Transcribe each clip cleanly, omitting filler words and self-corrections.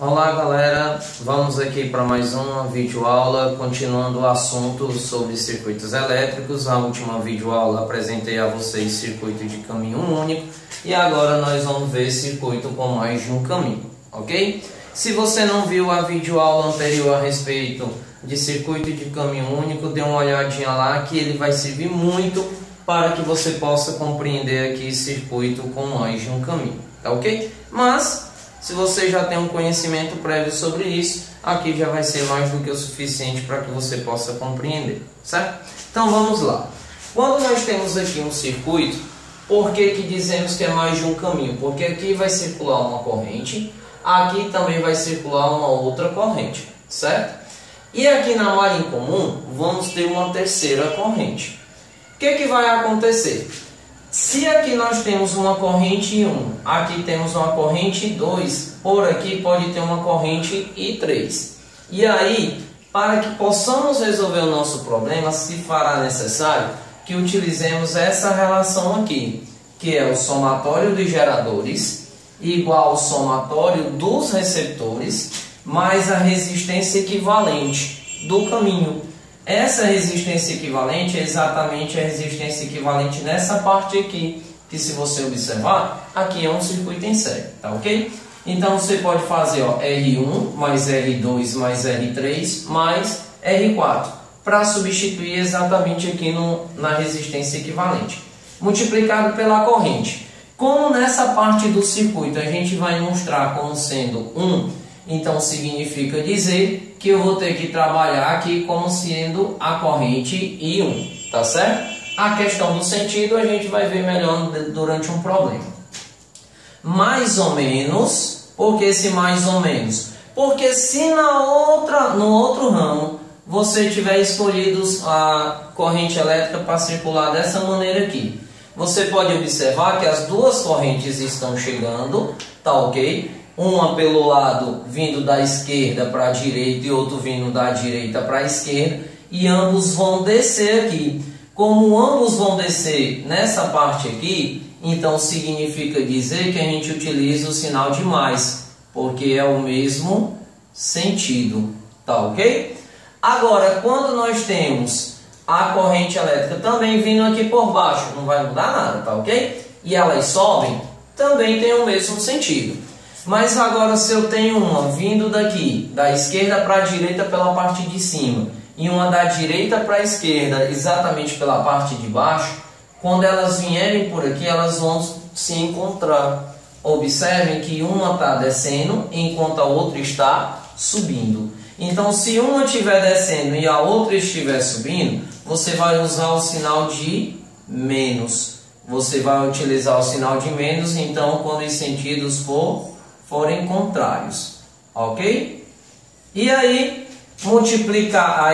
Olá galera, vamos aqui para mais uma videoaula, continuando o assunto sobre circuitos elétricos. Na última videoaula apresentei a vocês circuito de caminho único e agora nós vamos ver circuito com mais de um caminho, ok? Se você não viu a videoaula anterior a respeito de circuito de caminho único, dê uma olhadinha lá que ele vai servir muito para que você possa compreender aqui circuito com mais de um caminho, tá ok? Mas se você já tem um conhecimento prévio sobre isso, aqui já vai ser mais do que o suficiente para que você possa compreender, certo? Então vamos lá. Quando nós temos aqui um circuito, por que dizemos que é mais de um caminho? Porque aqui vai circular uma corrente, aqui também vai circular uma outra corrente, certo? E aqui na malha em comum, vamos ter uma terceira corrente. O que vai acontecer? Se aqui nós temos uma corrente 1, aqui temos uma corrente 2, por aqui pode ter uma corrente I3. E aí, para que possamos resolver o nosso problema, se fará necessário que utilizemos essa relação aqui, que é o somatório dos geradores igual ao somatório dos receptores mais a resistência equivalente do caminho. Essa resistência equivalente é exatamente a resistência equivalente nessa parte aqui, que se você observar, aqui é um circuito em série, tá ok? Então você pode fazer ó, R1 mais R2 mais R3 mais R4, para substituir exatamente aqui na resistência equivalente, multiplicado pela corrente. Como nessa parte do circuito a gente vai mostrar como sendo 1, então significa dizer que eu vou ter que trabalhar aqui como sendo a corrente I1, tá certo? A questão do sentido a gente vai ver melhor durante um problema. Mais ou menos, por que esse mais ou menos? Porque se no outro ramo você tiver escolhido a corrente elétrica para circular dessa maneira aqui, você pode observar que as duas correntes estão chegando, tá ok? Uma pelo lado vindo da esquerda para a direita e outro vindo da direita para a esquerda, e ambos vão descer aqui. Como ambos vão descer nessa parte aqui, então significa dizer que a gente utiliza o sinal de mais, porque é o mesmo sentido, tá ok? Agora, quando nós temos a corrente elétrica também vindo aqui por baixo, não vai mudar nada, tá ok? E elas sobem, também tem o mesmo sentido. Mas agora se eu tenho uma vindo daqui, da esquerda para a direita pela parte de cima, e uma da direita para a esquerda exatamente pela parte de baixo, quando elas vierem por aqui, elas vão se encontrar. Observem que uma está descendo, enquanto a outra está subindo. Então, se uma estiver descendo e a outra estiver subindo, você vai usar o sinal de menos. Você vai utilizar o sinal de menos, então, quando os sentidos forem contrários, ok? E aí, multiplicar a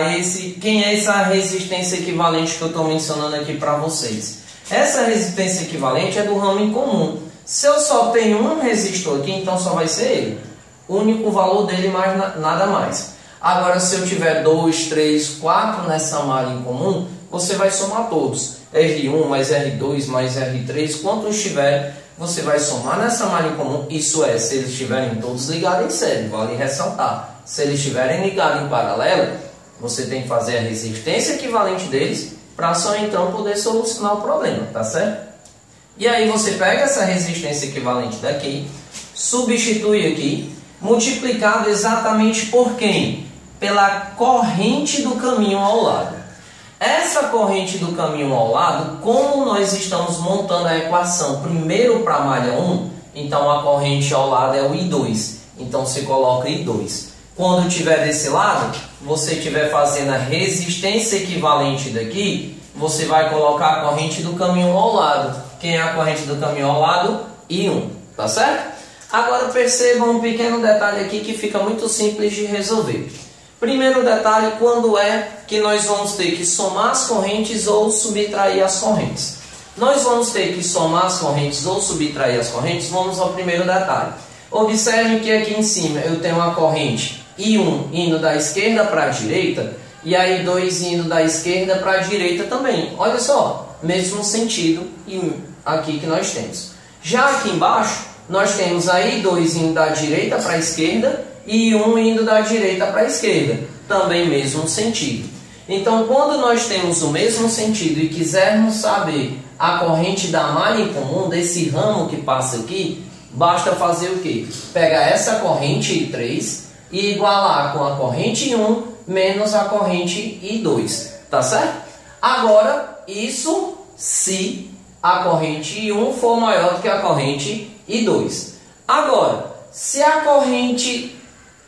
quem é essa resistência equivalente que eu estou mencionando aqui para vocês? Essa resistência equivalente é do ramo em comum. Se eu só tenho um resistor aqui, então só vai ser ele. O único valor dele, mais nada mais. Agora, se eu tiver 2, 3, 4 nessa malha em comum, você vai somar todos. R1 mais R2 mais R3, quantos tiver, você vai somar nessa malha em comum. Isso é, se eles estiverem todos ligados em série, vale ressaltar. Se eles estiverem ligados em paralelo, você tem que fazer a resistência equivalente deles para só então poder solucionar o problema, tá certo? E aí você pega essa resistência equivalente daqui, substitui aqui, multiplicado exatamente por quem? Pela corrente do caminho ao lado. Essa corrente do caminho ao lado, como nós estamos montando a equação primeiro para a malha 1, então a corrente ao lado é o I2. Então você coloca I2. Quando estiver desse lado, você estiver fazendo a resistência equivalente daqui, você vai colocar a corrente do caminho ao lado. Quem é a corrente do caminho ao lado? I1, tá certo? Agora percebam um pequeno detalhe aqui que fica muito simples de resolver. Primeiro detalhe, quando é que nós vamos ter que somar as correntes ou subtrair as correntes? Nós vamos ter que somar as correntes ou subtrair as correntes. Vamos ao primeiro detalhe. Observem que aqui em cima eu tenho uma corrente I1 indo da esquerda para a direita e a I2 indo da esquerda para a direita também. Olha só, mesmo sentido aqui que nós temos. Já aqui embaixo, nós temos a I2 indo da direita para a esquerda e um indo da direita para a esquerda, também mesmo sentido. Então, quando nós temos o mesmo sentido e quisermos saber a corrente da malha em comum, desse ramo que passa aqui, basta fazer o quê? Pegar essa corrente I3 e igualar com a corrente I1 menos a corrente I2, tá certo? Agora, isso se a corrente I1 for maior do que a corrente I2. Agora, se a corrente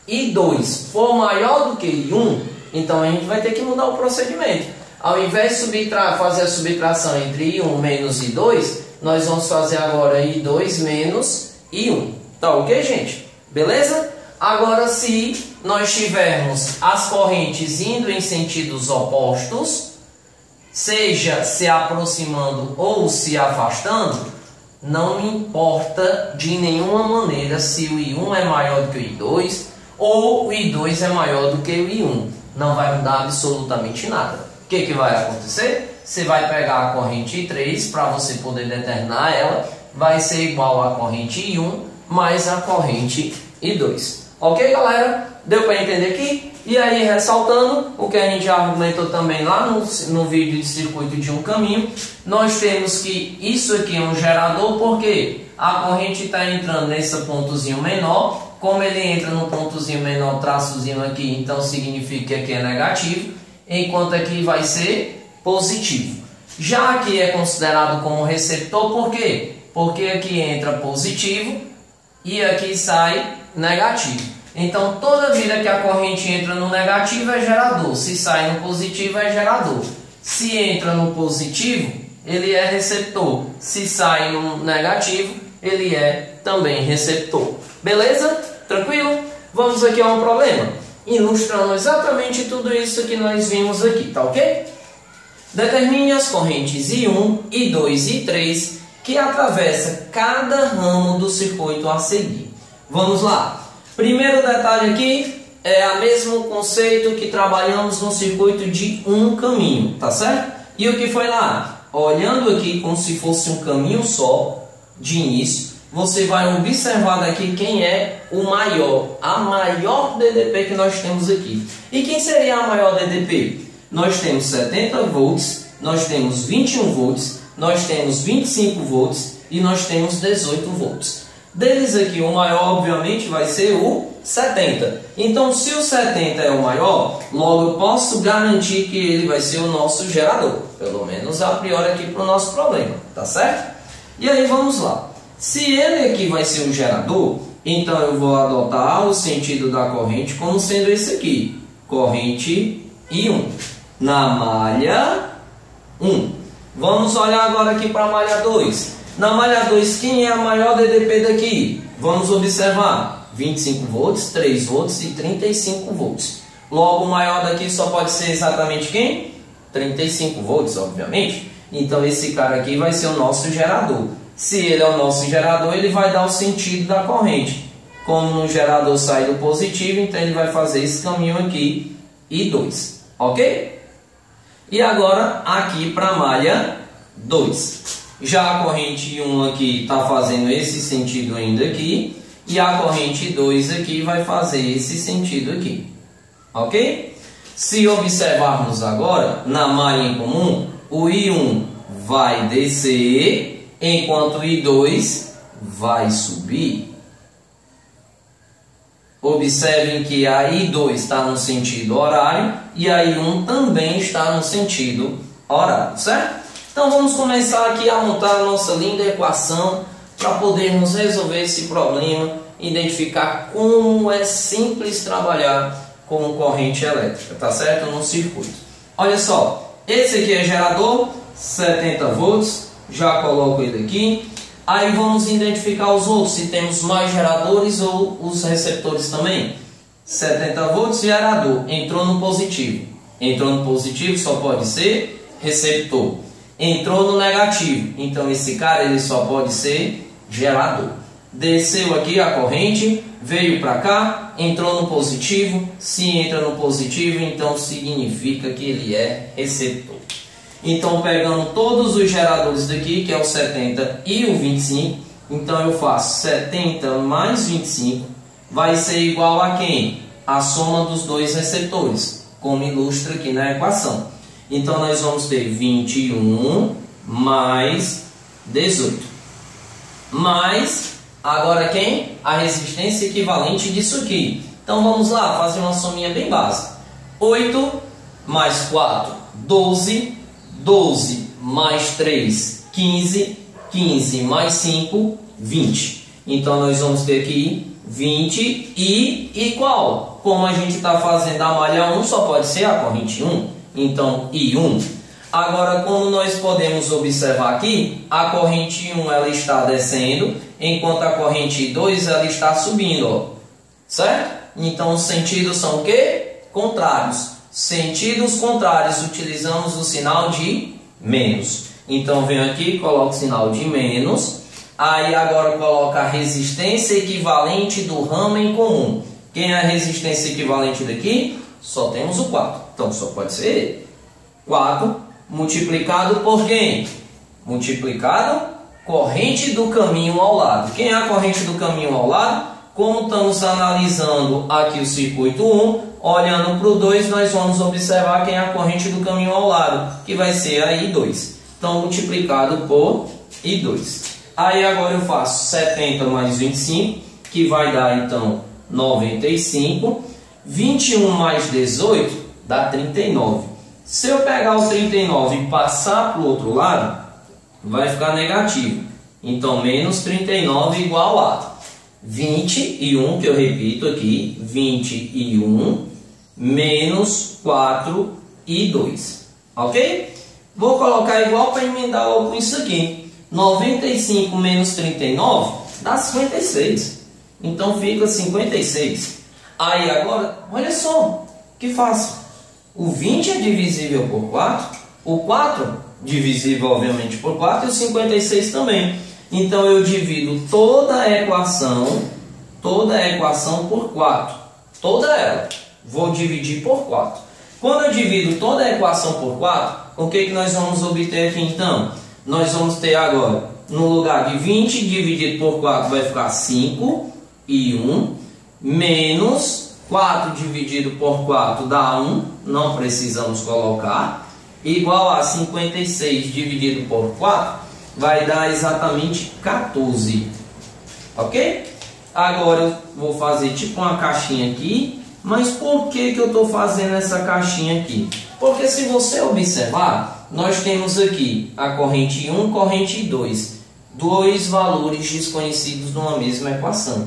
I2 for maior do que I1, então a gente vai ter que mudar o procedimento. Ao invés de fazer a subtração entre I1 menos I2, nós vamos fazer agora I2 menos I1. Tá ok, gente? Beleza? Agora, se nós tivermos as correntes indo em sentidos opostos, seja se aproximando ou se afastando, não importa de nenhuma maneira se o I1 é maior do que o I2 ou o I2 é maior do que o I1. Não vai mudar absolutamente nada. O que vai acontecer? Você vai pegar a corrente I3 para você poder determinar ela, vai ser igual à corrente I1 mais a corrente I2. Ok, galera? Deu para entender aqui? E aí, ressaltando o que a gente já argumentou também lá no vídeo de circuito de um caminho, nós temos que isso aqui é um gerador, porque a corrente está entrando nesse pontozinho menor. Como ele entra no pontozinho menor, traçozinho aqui, então significa que é negativo, enquanto aqui vai ser positivo. Já aqui é considerado como receptor, por quê? Porque aqui entra positivo e aqui sai negativo. Então, toda vida que a corrente entra no negativo é gerador. Se sai no positivo é gerador. Se entra no positivo, ele é receptor. Se sai no negativo, ele é também receptor. Beleza? Tranquilo? Vamos aqui a um problema, ilustrando exatamente tudo isso que nós vimos aqui, tá ok? Determine as correntes I1, I2 e I3 que atravessa cada ramo do circuito a seguir. Vamos lá. Primeiro detalhe aqui é o mesmo conceito que trabalhamos no circuito de um caminho, tá certo? E o que foi lá? Olhando aqui como se fosse um caminho só de início, você vai observar daqui quem é o maior, a maior DDP que nós temos aqui. E quem seria a maior DDP? Nós temos 70 volts, nós temos 21 volts, nós temos 25 volts e nós temos 18 volts. Deles aqui, o maior, obviamente, vai ser o 70. Então, se o 70 é o maior, logo eu posso garantir que ele vai ser o nosso gerador. Pelo menos a priori aqui para o nosso problema, tá certo? E aí, vamos lá. Se ele aqui vai ser o gerador, então eu vou adotar o sentido da corrente como sendo esse aqui. Corrente I1 na malha 1. Vamos olhar agora aqui para a malha 2. Na malha 2, quem é a maior DDP daqui? Vamos observar. 25 volts, 3 volts e 35 volts. Logo, o maior daqui só pode ser exatamente quem? 35 volts, obviamente. Então, esse cara aqui vai ser o nosso gerador. Se ele é o nosso gerador, ele vai dar o sentido da corrente. Como no gerador sai do positivo, então ele vai fazer esse caminho aqui, I2. Ok? E agora, aqui para a malha 2. Já a corrente 1 aqui está fazendo esse sentido ainda aqui. E a corrente 2 aqui vai fazer esse sentido aqui. Ok? Se observarmos agora, na malha em comum, o I1 vai descer, enquanto o I2 vai subir. Observem que a I2 está no sentido horário e a I1 também está no sentido horário, certo? Então vamos começar aqui a montar a nossa linda equação para podermos resolver esse problema, identificar como é simples trabalhar com corrente elétrica, tá certo? No circuito. Olha só, esse aqui é gerador, 70 volts, já coloco ele aqui. Aí vamos identificar os outros, se temos mais geradores ou os receptores também. 70 volts, gerador, entrou no positivo. Entrou no positivo, só pode ser receptor. Entrou no negativo, então esse cara ele só pode ser gerador. Desceu aqui a corrente, veio para cá, entrou no positivo. Se entra no positivo, então significa que ele é receptor. Então, pegando todos os geradores daqui, que é o 70 e o 25, então eu faço 70 mais 25 vai ser igual a quem? A soma dos dois receptores, como ilustra aqui na equação. Então, nós vamos ter 21 mais 18. Mais, agora quem? A resistência equivalente disso aqui. Então, vamos lá, fazer uma sominha bem básica. 8 mais 4, 12. 12 mais 3, 15. 15 mais 5, 20. Então, nós vamos ter aqui 20 e igual. Como a gente está fazendo a malha 1, só pode ser a corrente 1. Então, I1. Agora, como nós podemos observar aqui, a corrente 1 ela está descendo, enquanto a corrente 2 ela está subindo. Ó. Certo? Então, os sentidos são o quê? Contrários. Sentidos contrários, utilizamos o sinal de menos. Então, venho aqui, coloco o sinal de menos. Aí, agora, coloco a resistência equivalente do ramo em comum. Quem é a resistência equivalente daqui? Só temos o 4. Então, só pode ser ele. 4 multiplicado por quem? Multiplicado corrente do caminho ao lado. Quem é a corrente do caminho ao lado? Como estamos analisando aqui o circuito 1, olhando para o 2, nós vamos observar quem é a corrente do caminho ao lado, que vai ser a I2. Então, multiplicado por I2. Aí, agora eu faço 70 mais 25, que vai dar, então, 95. 21 mais 18 dá 39. Se eu pegar o 39 e passar para o outro lado, vai ficar negativo. Então, menos 39 igual a 21, que eu repito aqui, 21 menos 4 e 2. Ok? Vou colocar igual para emendar logo com isso aqui. 95 menos 39 dá 56. Então, fica 56. Aí, agora, olha só, que fácil. O 20 é divisível por 4, o 4 divisível, obviamente, por 4 e o 56 também. Então, eu divido toda a equação por 4. Toda ela. Vou dividir por 4. Quando eu divido toda a equação por 4, o que nós vamos obter aqui, então? Nós vamos ter agora, no lugar de 20 dividido por 4, vai ficar 5 e 1, menos 4 dividido por 4 dá 1, não precisamos colocar, igual a 56 dividido por 4, vai dar exatamente 14. Ok? Agora eu vou fazer tipo uma caixinha aqui. Mas por que eu estou fazendo essa caixinha aqui? Porque se você observar, nós temos aqui a corrente 1, corrente 2. Dois valores desconhecidos numa mesma equação.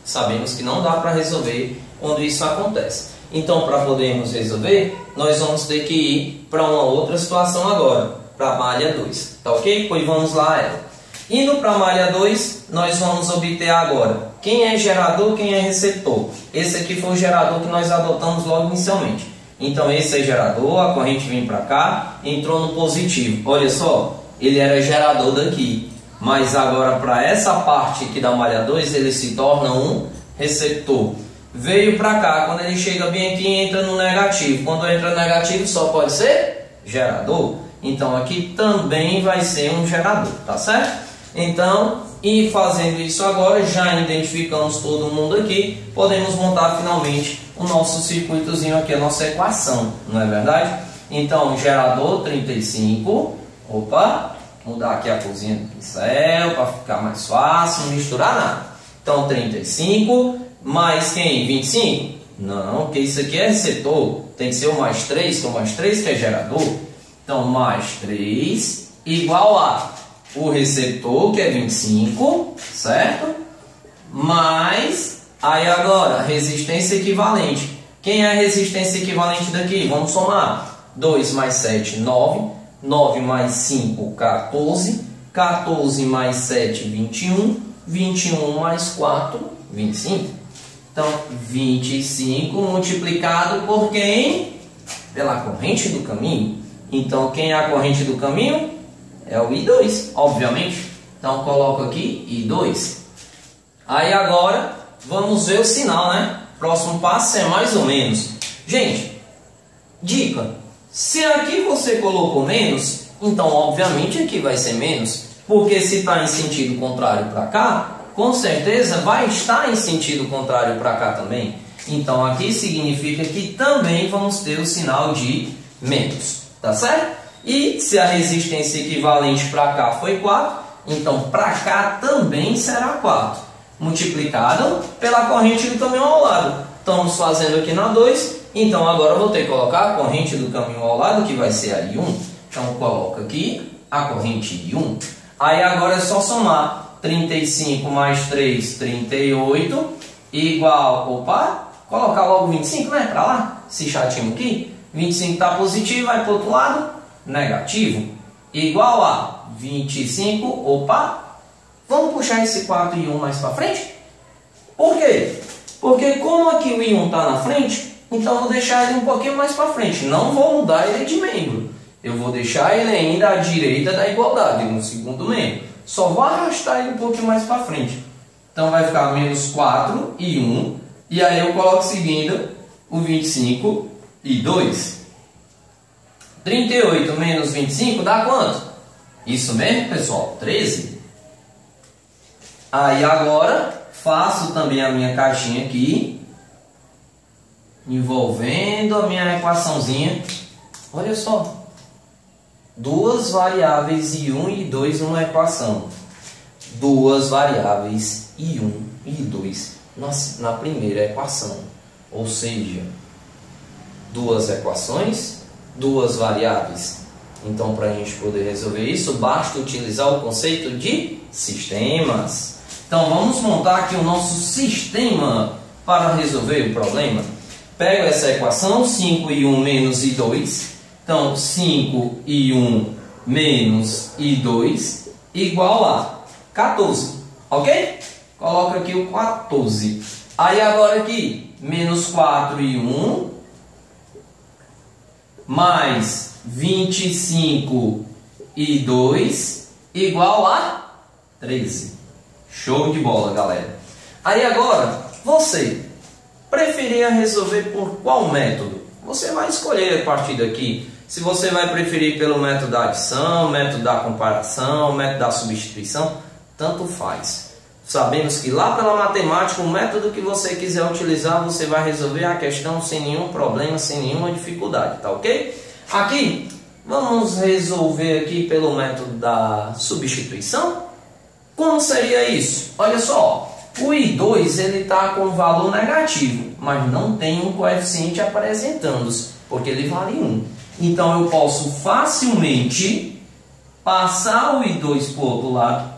Sabemos que não dá para resolver quando isso acontece. Então, para podermos resolver, nós vamos ter que ir para uma outra situação agora, para a malha 2. Tá ok? Pois vamos lá a ela. Indo para a malha 2, nós vamos obter agora quem é gerador, quem é receptor. Esse aqui foi o gerador que nós adotamos logo inicialmente. Então, esse é gerador, a corrente vem para cá, entrou no positivo. Olha só, ele era gerador daqui. Mas agora, para essa parte aqui da malha 2, ele se torna um receptor. Veio para cá, quando ele chega bem aqui, entra no negativo. Quando entra no negativo, só pode ser gerador. Então, aqui também vai ser um gerador, tá certo? Então, e fazendo isso agora, já identificamos todo mundo aqui, podemos montar finalmente o nosso circuitozinho aqui, a nossa equação, não é verdade? Então, gerador 35, opa, mudar aqui a cozinha do pincel para ficar mais fácil, não misturar nada. Então, 35, mais quem? 25? Não, porque isso aqui é receptor, tem que ser o mais 3, que é o mais 3 que é gerador. Então, mais 3 igual a o receptor, que é 25, certo? Mais, aí agora, resistência equivalente. Quem é a resistência equivalente daqui? Vamos somar. 2 mais 7, 9. 9 mais 5, 14. 14 mais 7, 21. 21 mais 4, 25. Então, 25 multiplicado por quem? Pela corrente do caminho. Então, quem é a corrente do caminho? É o I2, obviamente. Então, coloco aqui I2. Aí, agora, vamos ver o sinal, né? Próximo passo é mais ou menos. Gente, dica. Se aqui você colocou menos, então, obviamente, aqui vai ser menos. Porque se está em sentido contrário para cá, com certeza vai estar em sentido contrário para cá também. Então aqui significa que também vamos ter o sinal de menos, tá certo? E se a resistência equivalente para cá foi 4, então para cá também será 4, multiplicado pela corrente do caminho ao lado. Estamos fazendo aqui na 2, então agora eu vou ter que colocar a corrente do caminho ao lado, que vai ser a I1. Então coloco aqui a corrente I1. Aí agora é só somar 35 mais 3, 38, igual, opa, colocar logo 25, né, para lá, esse chatinho aqui. 25 está positivo, vai para o outro lado, negativo, igual a 25, opa, vamos puxar esse 4 e 1 mais para frente? Por quê? Porque como aqui o I1 está na frente, então eu vou deixar ele um pouquinho mais para frente, não vou mudar ele de membro, eu vou deixar ele ainda à direita da igualdade, no segundo membro, só vou arrastar ele um pouquinho mais para frente, então vai ficar menos 4 e 1, e aí eu coloco seguindo o 25 e 2. 38 menos 25 dá quanto? Isso mesmo, pessoal, 13. Aí agora faço também a minha caixinha aqui, envolvendo a minha equaçãozinha. Olha só, duas variáveis I1 e 2 numa equação. Duas variáveis I1 e 2 na primeira equação. Ou seja, duas equações, duas variáveis. Então, para a gente poder resolver isso, basta utilizar o conceito de sistemas. Então, vamos montar aqui o nosso sistema para resolver o problema. Pego essa equação, 5i1 menos i2. Então, 5i1 menos i2 igual a 14. Ok? Coloco aqui o 14. Aí, agora aqui, menos 4i1 mais 25 e 2 igual a 13. Show de bola, galera. Aí agora, você preferia resolver por qual método? Você vai escolher a partir daqui. Se você vai preferir pelo método da adição, método da comparação, método da substituição, tanto faz. Sabemos que lá pela matemática, o método que você quiser utilizar, você vai resolver a questão sem nenhum problema, sem nenhuma dificuldade, tá ok? Aqui, vamos resolver aqui pelo método da substituição. Como seria isso? Olha só, o I2 ele está com valor negativo, mas não tem um coeficiente apresentando-se, porque ele vale 1. Então eu posso facilmente passar o I2 para o outro lado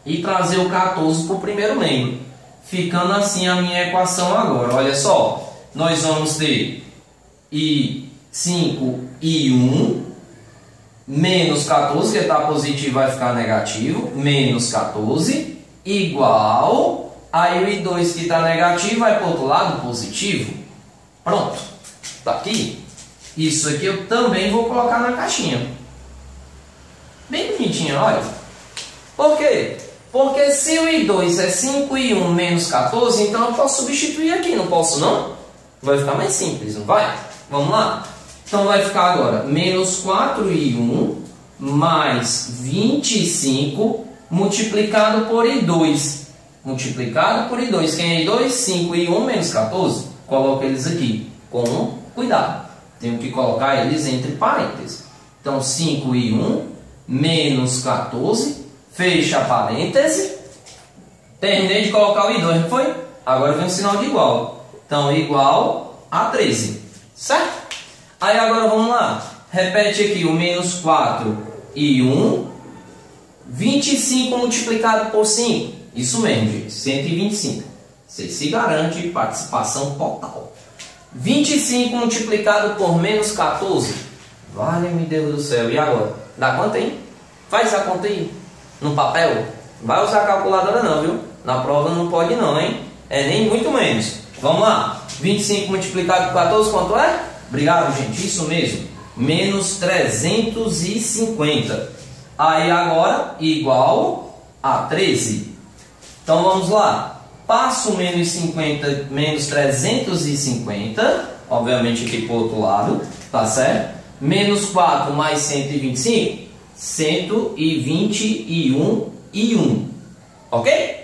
e trazer o 14 para o primeiro membro, ficando assim a minha equação agora. Olha só, nós vamos ter I5 e 1 menos 14, que está positivo vai ficar negativo, menos 14 igual, aí o I2 que está negativo vai para o outro lado positivo. Pronto, está aqui. Isso aqui eu também vou colocar na caixinha, bem bonitinho, olha. Por quê? Porque se o I2 é 5 e 1 menos 14, então eu posso substituir aqui, não posso não? Vai ficar mais simples, não vai? Vamos lá? Então vai ficar agora menos 4 e 1 mais 25 multiplicado por I2. Multiplicado por I2. Quem é I2? 5 e 1 menos 14. Coloco eles aqui com cuidado. Tenho que colocar eles entre parênteses. Então 5 e 1 menos 14. Fecha a parêntese. Terminei de colocar o I2, não foi? Agora vem o sinal de igual. Então igual a 13. Certo? Aí agora vamos lá, repete aqui o menos 4 e 1, 25 multiplicado por 5, isso mesmo, gente, 125, você se garante participação total. 25 multiplicado por menos 14, vale-me Deus do céu, e agora? Dá quanto aí? Faz a conta aí, no papel, vai usar a calculadora não, viu? Na prova não pode não, hein? É nem muito menos. Vamos lá, 25 multiplicado por 14, quanto é? Obrigado, gente. Isso mesmo. Menos 350. Aí agora, igual a 13. Então, vamos lá. Passo menos 50, menos 350. Obviamente aqui para o outro lado. Tá certo? Menos 4 mais 125. 121 e 1. Ok?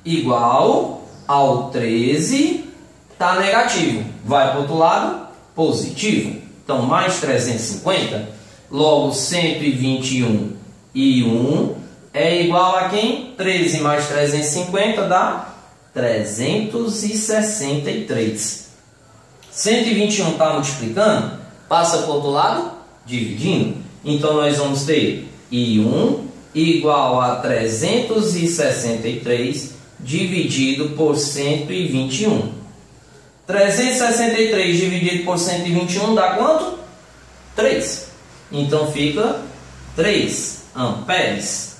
igual ao 13, está negativo. Vai para o outro lado, positivo. Então, mais 350, logo 121 e 1 é igual a quem? 13 mais 350 dá 363. 121 está multiplicando, passa para o outro lado, dividindo. Então, nós vamos ter I1 igual a 363 dividido por 121. 363 dividido por 121 dá quanto? 3. Então, fica 3 amperes.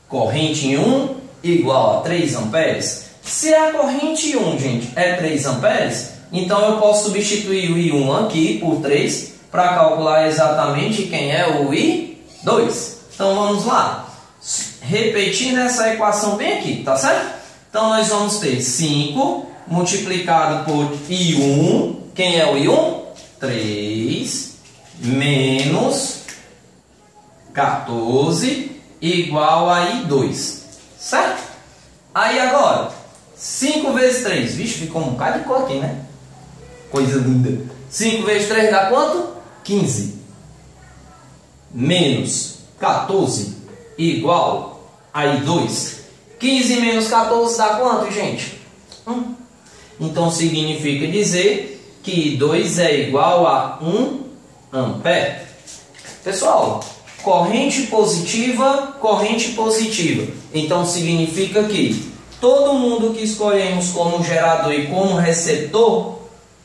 Corrente 1 igual a 3 amperes. Se a corrente 1, gente, é 3 amperes, então eu posso substituir o I1 aqui por 3 para calcular exatamente quem é o I2. Então, vamos lá. Repetindo essa equação bem aqui, tá certo? Então, nós vamos ter 5 multiplicado por I1. Quem é o I1? 3 menos 14 igual a I2. Certo? Aí agora, 5 vezes 3. Vixe, ficou um bocado de cor aqui, né? Coisa linda. 5 vezes 3 dá quanto? 15. Menos 14 igual a I2. 15 menos 14 dá quanto, gente? 1. Então, significa dizer que I2 é igual a 1 ampere. Pessoal, corrente positiva, corrente positiva. Então, significa que todo mundo que escolhemos como gerador e como receptor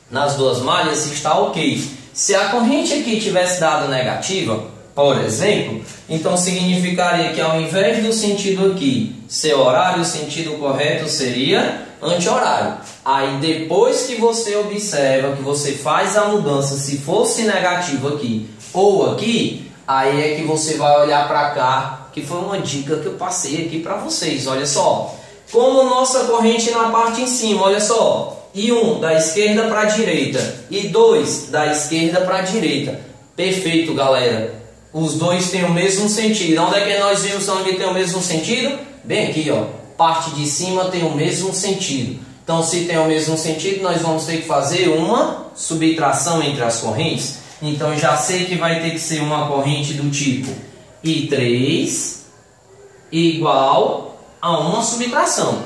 nas duas malhas está ok. Se a corrente aqui tivesse dado negativa, por exemplo, então significaria que ao invés do sentido aqui ser horário, o sentido correto seria anti-horário. Aí depois que você observa, que você faz a mudança, se fosse negativo aqui ou aqui, aí é que você vai olhar para cá, que foi uma dica que eu passei aqui para vocês. Olha só, como nossa corrente na parte em cima, olha só, I1 da esquerda para a direita e 2 da esquerda para a direita. Perfeito, galera. Os dois têm o mesmo sentido. Onde é que nós vimos onde tem o mesmo sentido? Bem aqui, ó. Parte de cima tem o mesmo sentido. Então, se tem o mesmo sentido, nós vamos ter que fazer uma subtração entre as correntes. Então, já sei que vai ter que ser uma corrente do tipo I3 igual a uma subtração.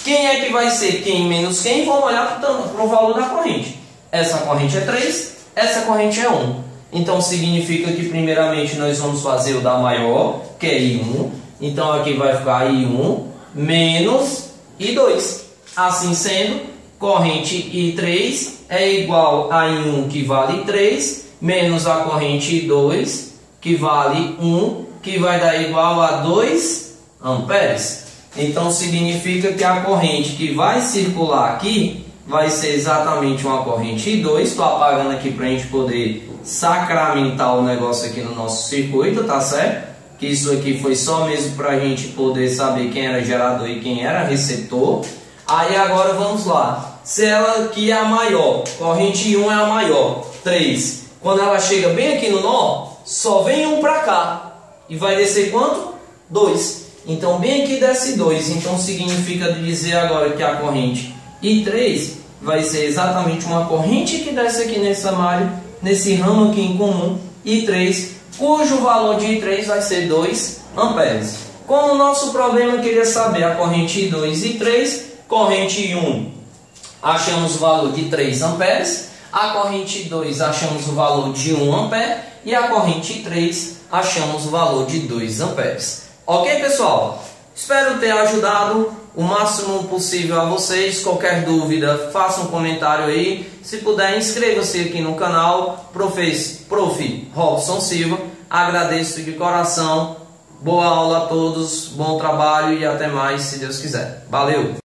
Quem é que vai ser quem menos quem? Vamos olhar para o valor da corrente. Essa corrente é 3, essa corrente é 1. Então, significa que primeiramente nós vamos fazer o da maior, que é I1. Então, aqui vai ficar I1 menos I2. Assim sendo, corrente I3 é igual a I1, que vale 3, menos a corrente I2, que vale 1, que vai dar igual a 2 amperes. Então, significa que a corrente que vai circular aqui vai ser exatamente uma corrente I2. Estou apagando aqui para a gente poder sacramentar o negócio aqui no nosso circuito, tá certo? Que isso aqui foi só mesmo para a gente poder saber quem era gerador e quem era receptor. Aí agora vamos lá. Se ela aqui é a maior, corrente 1 é a maior, 3. Quando ela chega bem aqui no nó, só vem 1 para cá. E vai descer quanto? 2. Então, bem aqui desce 2. Então, significa dizer agora que a corrente I3 vai ser exatamente uma corrente que desce aqui nessa malha, nesse ramo aqui em comum, I3, cujo valor de I3 vai ser 2 amperes. Como o nosso problema queria saber a corrente I2 e I3, corrente I1 achamos o valor de 3 amperes, a corrente I2 achamos o valor de 1 ampere e a corrente I3 achamos o valor de 2 amperes. Ok, pessoal? Espero ter ajudado o máximo possível a vocês. Qualquer dúvida, faça um comentário aí. Se puder, inscreva-se aqui no canal. Prof. Robson Silva. Agradeço de coração. Boa aula a todos, bom trabalho e até mais, se Deus quiser. Valeu!